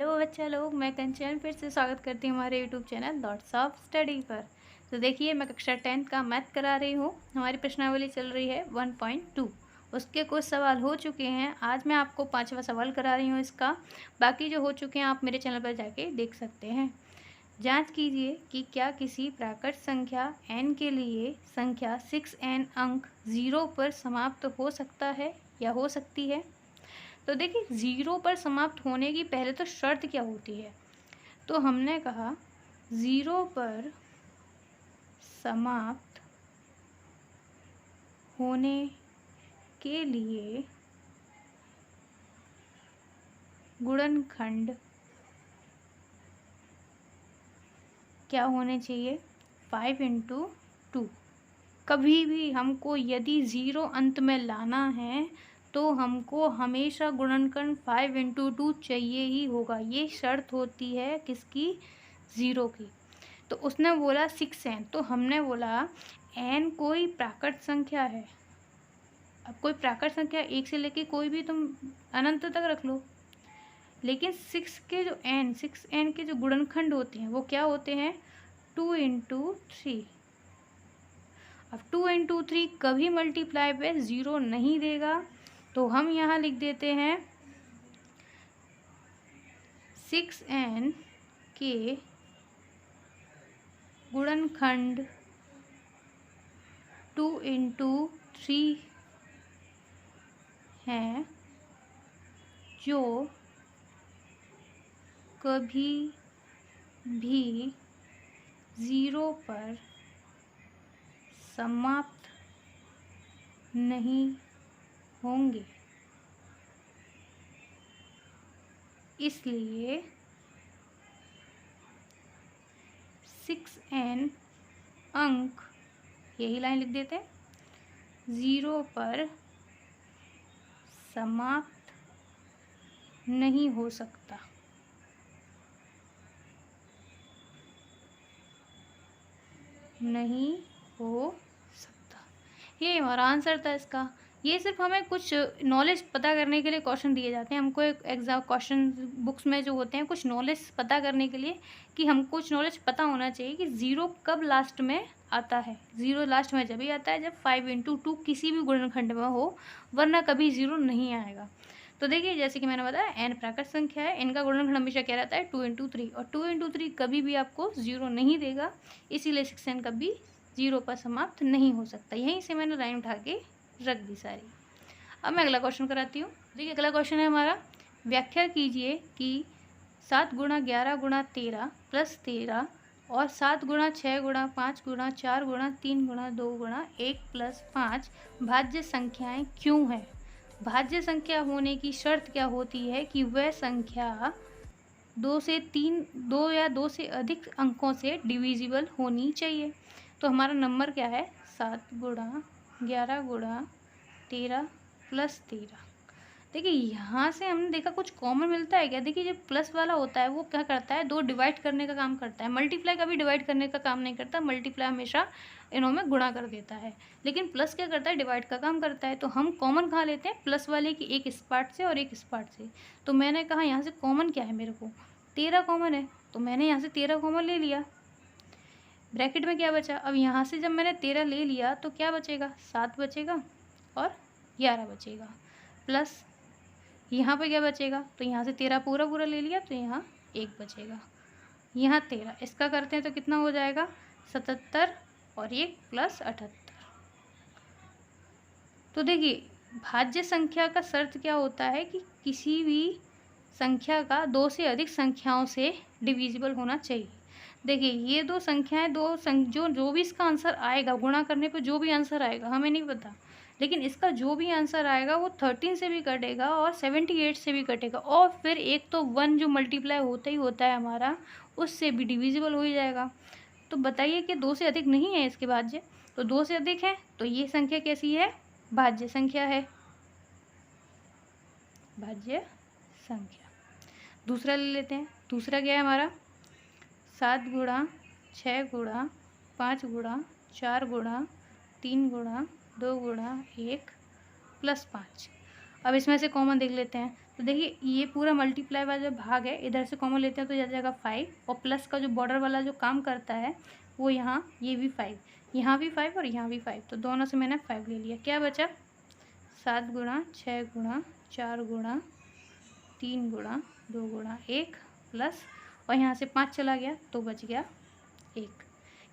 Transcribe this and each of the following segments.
Hello बच्चा लोग, मैं कंचन फिर से स्वागत करती हूँ हमारे YouTube channel lots of study पर। तो देखिए, मैं कक्षा 10th का मैथ करा रही हूँ। हमारी प्रश्नावली चल रही है 1.2। उसके कुछ सवाल हो चुके हैं। आज मैं आपको 5वां सवाल करा रही हूँ इसका। बाकी जो हो चुके हैं आप मेरे चैनल पर जाके देख सकते हैं। जांच कीजिए कि क्या किसी प्राकृत संख्या n के लिए संख्या 6n अंक 0 पर समाप्त हो सकता है या हो सकती है। तो देखिए, 0 पर समाप्त होने की पहले तो शर्त क्या होती है। तो हमने कहा 0 पर समाप्त होने के लिए गुणनखंड क्या होने चाहिए, 5 × 2। कभी भी हमको यदि 0 अंत में लाना है तो हमको हमेशा गुणनखंड 5 × 2 चाहिए ही होगा। ये शर्त होती है किसकी, 0 की। तो उसने बोला 6n, तो हमने बोला n कोई प्राकृत संख्या है। अब कोई प्राकृत संख्या 1 से लेके कोई भी तुम अनंत तक रख लो, लेकिन 6n के जो गुणनखंड होते हैं वो क्या होते हैं, 2 × 3। अब 2 × 3 कभी मल्टीप्लाई पे 0 नहीं देगा, तो हम यहाँ लिख देते हैं 6n के गुणनखंड 2 × 3 हैं जो कभी भी 0 पर समाप्त नहीं होंगे। इसलिए 6n अंक, यही लाइन लिख देते हैं, 0 पर समाप्त नहीं हो सकता। नहीं हो सकता, ये हमारा आंसर था इसका। ये सिर्फ हमें कुछ नॉलेज पता करने के लिए क्वेश्चन दिए जाते हैं। हमको एक एग्जाम क्वेश्चन बुक्स में जो होते हैं कुछ नॉलेज पता करने के लिए कि हमको कुछ नॉलेज पता होना चाहिए कि 0 कब लास्ट में आता है। 0 लास्ट में जब ही आता है जब 5 × 2 किसी भी गुणनखंड में हो, वरना कभी 0 नहीं आएगा। तो देखिए, जैसे कि मैंने बताया n प्राकृत संख्या है, n का गुणनखंड हमेशा क्या रहता है, 2 × 3, और 2 × 3 कभी भी आपको 0 नहीं देगा। इसीलिए 6n कभी 0 पर समाप्त नहीं हो सकता। यहीं से मैंने लाइन उठा के रख दी सारी। अब मैं अगला क्वेश्चन कराती हूँ। देखिए, अगला क्वेश्चन है हमारा, व्याख्या कीजिए कि 7 × 11 × 13 + 13 और 7 × 6 × 5 × 4 × 3 × 2 × 1 + 5 भाज्य संख्याएं क्यों हैं। भाज्य संख्या होने की शर्त क्या होती है कि वह संख्या 2 या 2 से अधिक अंकों से डिविजिबल होनी चाहिए। तो हमारा नंबर क्या है, 7 × 11 × 13 + 13। देखिए, यहाँ से हमने देखा कुछ कॉमन मिलता है क्या। देखिए, जो प्लस वाला होता है वो क्या करता है, 2 डिवाइड करने का काम करता है। मल्टीप्लाई कभी डिवाइड करने का काम नहीं करता। मल्टीप्लाई हमेशा इनों में गुणा कर देता है, लेकिन प्लस क्या करता है, डिवाइड का काम करता है। तो हम कॉमन कहाँ लेते हैं, प्लस वाले की एक इस पार्ट से और एक इस पार्ट से। तो मैंने कहा यहाँ से कॉमन क्या है, मेरे को 13 कॉमन है, तो मैंने यहाँ से 13 कॉमन ले लिया। ब्रैकेट में क्या बचा, अब यहाँ से जब मैंने 13 ले लिया तो क्या बचेगा, 7 बचेगा और 11 बचेगा, प्लस यहाँ पे क्या बचेगा, तो यहाँ से 13 पूरा पूरा ले लिया तो यहाँ 1 बचेगा, यहाँ 13, इसका करते हैं तो कितना हो जाएगा, 77 और 1 + 78। तो देखिए, भाज्य संख्या का शर्त क्या होता है कि किसी भी संख्या का 2 से अधिक संख्याओं से डिविजिबल होना चाहिए। देखिए, ये दो संख्याएं, जो भी इसका आंसर आएगा, गुणा करने पे जो भी आंसर आएगा हमें नहीं पता, लेकिन इसका जो भी आंसर आएगा वो 13 से भी कटेगा और 78 से भी कटेगा, और फिर एक तो 1 जो मल्टीप्लाई होता ही होता है हमारा, उससे भी डिविजिबल हो ही जाएगा। तो बताइए कि 2 से अधिक नहीं है इसके भाज्य, तो 2 से अधिक है तो ये संख्या कैसी है, भाज्य संख्या है, भाज्य संख्या। दूसरा ले लेते हैं। दूसरा क्या है हमारा, 7 × 6 × 5 × 4 × 3 × 2 × 1 + 5। अब इसमें से कॉमन देख लेते हैं। तो देखिए ये पूरा मल्टीप्लाई वाला जो भाग है इधर से कॉमन लेते हैं तो जाएगा 5, और प्लस का जो बॉर्डर वाला जो काम करता है वो यहाँ ये भी 5, यहाँ भी 5 और यहाँ भी 5, तो दोनों से मैंने 5 ले लिया। क्या बचा 7 गुणा 6 गुणा 4 गुणा 3 गुणा 2 गुणा 1 प्लस, और यहाँ से 5 चला गया तो बच गया 1।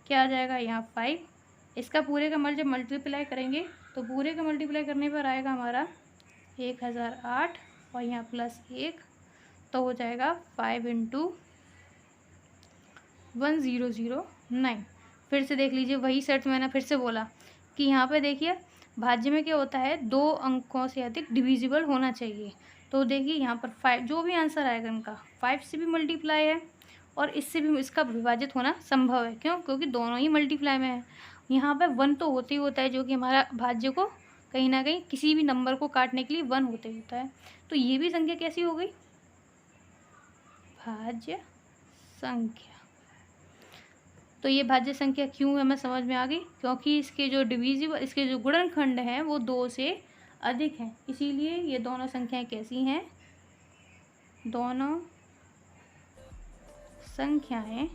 क्या आ जाएगा यहाँ 5, इसका पूरे का जब मल्टीप्लाई करेंगे तो पूरे का मल्टीप्लाई करने पर आएगा हमारा 1008 और यहाँ प्लस 1, तो हो जाएगा 5 × 1009। फिर से देख लीजिए वही सेट मैंने फिर से बोला कि यहाँ पे देखिए भाज्य में क्या होता है 2 अंकों से अधिक डिविजिबल होना चाहिए। तो देखिए यहाँ पर 5 जो भी आंसर आएगा इनका 5 से भी मल्टीप्लाई है और इससे भी इसका विभाजित होना संभव है। क्यों? क्योंकि दोनों ही मल्टीप्लाई में है। यहाँ पर 1 तो होते ही होता है जो कि हमारा भाज्य को कहीं ना कहीं किसी भी नंबर को काटने के लिए 1 होते ही होता है। तो ये भी संख्या कैसी हो गई? भाज्य संख्या। तो ये भाज्य संख्या क्यों है हमें समझ में आ गई, क्योंकि इसके जो डिविजिबल इसके जो गुणनखंड हैं वो 2 से अधिक हैं, इसीलिए ये दोनों संख्याएं कैसी हैं? दोनों संख्याएं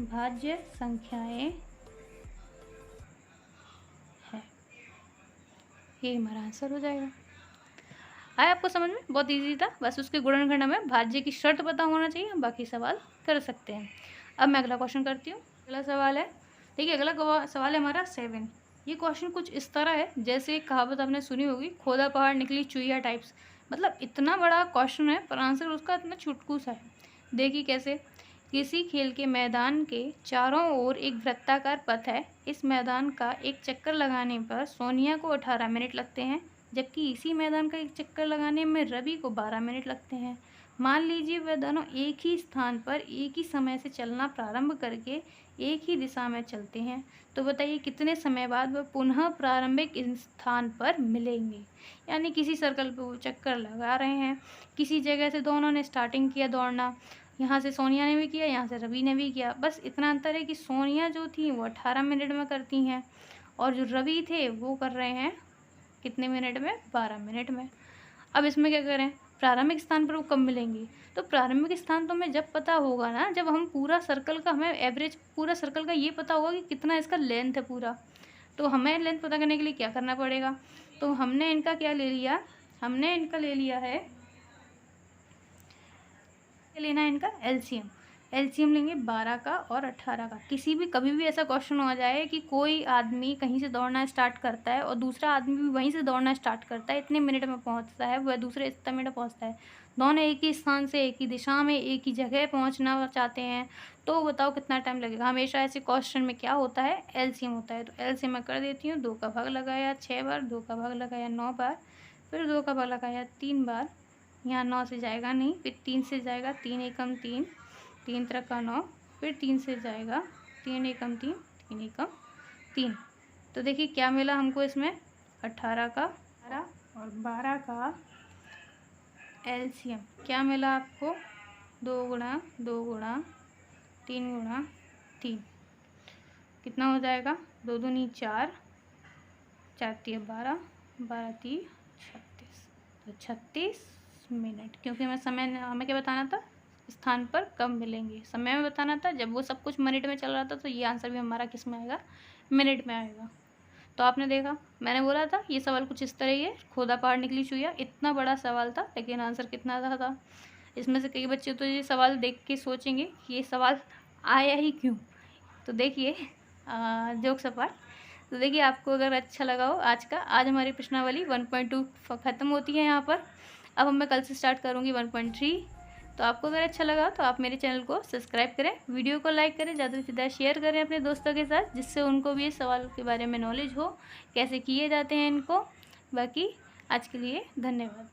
भाज्य संख्याएं है। ये हमारा आंसर हो जाएगा। आया आपको समझ में? बहुत इजी था, बस उसके गुणनखंड में भाज्य की शर्त पता होना चाहिए, बाकी सवाल कर सकते हैं। अब मैं अगला क्वेश्चन करती हूँ। अगला सवाल है, देखिए अगला सवाल है हमारा 7। ये क्वेश्चन कुछ इस तरह है जैसे एक कहावत आपने सुनी होगी, खोदा पहाड़ निकली चुईया टाइप्स। मतलब इतना बड़ा क्वेश्चन है पर आंसर उसका इतना छुटकू सा है। देखिए कैसे, किसी खेल के मैदान के चारों ओर एक वृत्ताकार पथ है। इस मैदान का एक चक्कर लगाने पर सोनिया को 18 मिनट लगते हैं, जबकि इसी मैदान का एक चक्कर लगाने में रवि को 12 मिनट लगते हैं। मान लीजिए वह दोनों एक ही स्थान पर एक ही समय से चलना प्रारंभ करके एक ही दिशा में चलते हैं, तो बताइए कितने समय बाद वह पुनः प्रारंभिक स्थान पर मिलेंगे। यानी किसी सर्कल पे वो चक्कर लगा रहे हैं, किसी जगह से दोनों ने स्टार्टिंग किया दौड़ना, यहाँ से सोनिया ने भी किया, यहाँ से रवि ने भी किया। बस इतना अंतर है कि सोनिया जो थी वो 18 मिनट में करती हैं और जो रवि थे वो कर रहे हैं कितने मिनट में? 12 मिनट में। अब इसमें क्या करें, प्रारंभिक स्थान पर वो कब मिलेंगे? तो प्रारंभिक स्थान तो हमें जब पता होगा ना, जब हम पूरा सर्कल का हमें एवरेज पूरा सर्कल का ये पता होगा कि कितना इसका लेंथ है पूरा। तो हमें लेंथ पता करने के लिए क्या करना पड़ेगा? तो हमने इनका क्या ले लिया, हमने इनका ले लिया है, लेना है इनका एलसीएम। एलसीएम लेंगे 12 का और 18 का। किसी भी कभी भी ऐसा क्वेश्चन हो जाए कि कोई आदमी कहीं से दौड़ना स्टार्ट करता है और दूसरा आदमी भी वहीं से दौड़ना स्टार्ट करता है, इतने मिनट में पहुंचता है, वह दूसरे इतने मिनट पहुंचता है, दोनों एक ही स्थान से एक ही दिशा में एक ही जगह पहुंचना चाहते हैं, तो बताओ कितना टाइम लगेगा। हमेशा ऐसे क्वेश्चन में क्या होता है? एलसीएम होता है। तो एलसीएम मैं कर देती हूँ। 2 का भाग लगाया 6 बार, 2 का भाग लगाया 9 बार, फिर 2 का भाग लगाया 3 बार, यहाँ 9 से जाएगा नहीं, फिर 3 से जाएगा, 3 एकम 3, 3 त्रिका 9, फिर 3 से जाएगा, 3 एकम 3, 3 एकम 3। तो देखिए क्या मिला हमको इसमें, 18 का 18 और 12 का एलसीएम क्या मिला आपको? 2 गुणा 2 गुणा 3 गुणा 3, कितना हो जाएगा? 2 दूनी 4, 4 तिया 12, 12 ती 36, तो 36 मिनट। क्योंकि हमें क्या बताना था? स्थान पर कब मिलेंगे, समय में बताना था। जब वो सब कुछ मिनट में चल रहा था तो ये आंसर भी हमारा किस में आएगा? मिनट में आएगा। तो आपने देखा, मैंने बोला था ये सवाल कुछ इस तरह ही है, खोदा पहाड़ निकली चुईया। इतना बड़ा सवाल था लेकिन आंसर कितना था? इसमें से कई बच्चे तो ये सवाल देख के सोचेंगे कि ये सवाल आया ही क्यों। तो देखिए जोक सवाल। तो देखिए आपको अगर अच्छा लगा हो आज हमारी प्रश्नावली 1.2 ख़त्म होती है यहाँ पर। अब मैं कल से स्टार्ट करूँगी 1.3। तो आपको अगर अच्छा लगा तो आप मेरे चैनल को सब्सक्राइब करें, वीडियो को लाइक करें, ज़्यादा से ज़्यादा शेयर करें अपने दोस्तों के साथ, जिससे उनको भी इस सवाल के बारे में नॉलेज हो, कैसे किए जाते हैं इनको। बाकी आज के लिए धन्यवाद।